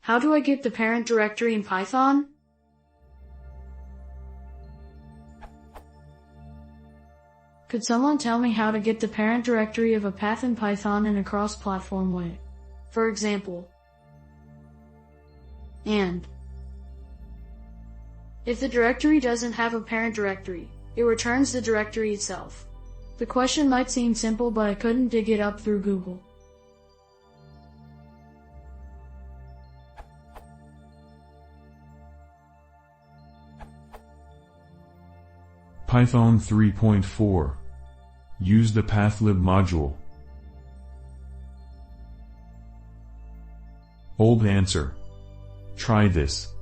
How do I get the parent directory in Python? Could someone tell me how to get the parent directory of a path in Python in a cross-platform way? For example, and if the directory doesn't have a parent directory, it returns the directory itself. The question might seem simple, but I couldn't dig it up through Google. Python 3.4. Use the pathlib module. Old answer. Try this.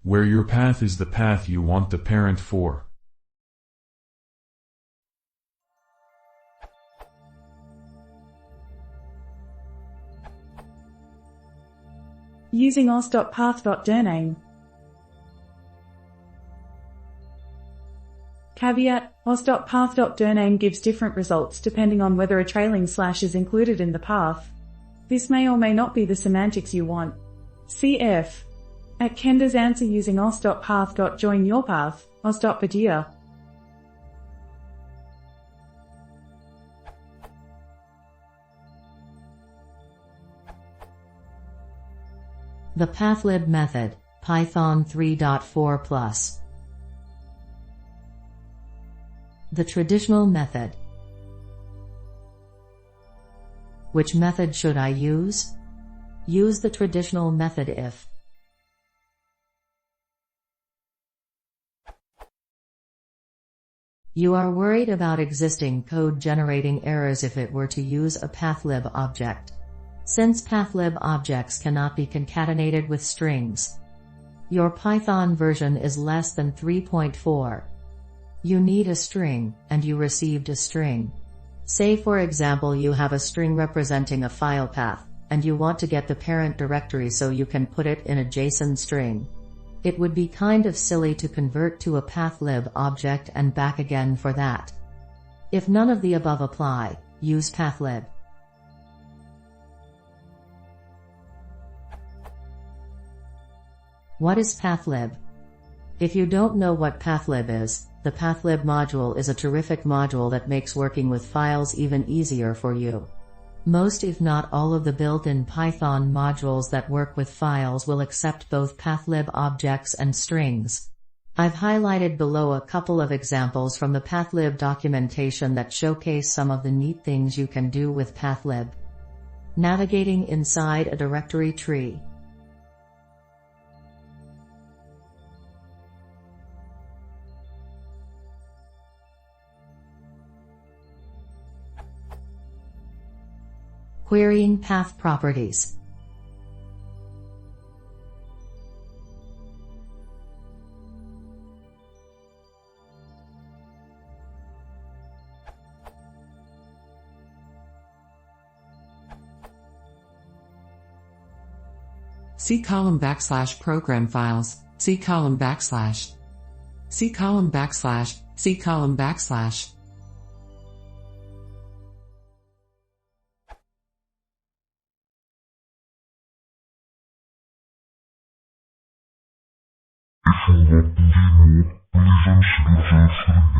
Where your path is the path you want the parent for. Using os.path.dirname. Caveat: os.path.dirname gives different results depending on whether a trailing slash is included in the path. This may or may not be the semantics you want. Cf. At Kenda's answer using os.path.join your path, os.padia. The pathlib method, Python 3.4+. The traditional method. Which method should I use? Use the traditional method if you are worried about existing code generating errors if it were to use a pathlib object. Since pathlib objects cannot be concatenated with strings, your Python version is less than 3.4. You need a string, and you received a string. Say for example you have a string representing a file path, and you want to get the parent directory so you can put it in a JSON string. It would be kind of silly to convert to a pathlib object and back again for that. If none of the above apply, use pathlib. What is pathlib? If you don't know what pathlib is, the pathlib module is a terrific module that makes working with files even easier for you. Most if not all of the built-in Python modules that work with files will accept both pathlib objects and strings. I've highlighted below a couple of examples from the pathlib documentation that showcase some of the neat things you can do with pathlib. Navigating inside a directory tree. Querying path properties. C column / program files, C column /, C column / C column /. If you want to know more, please answer the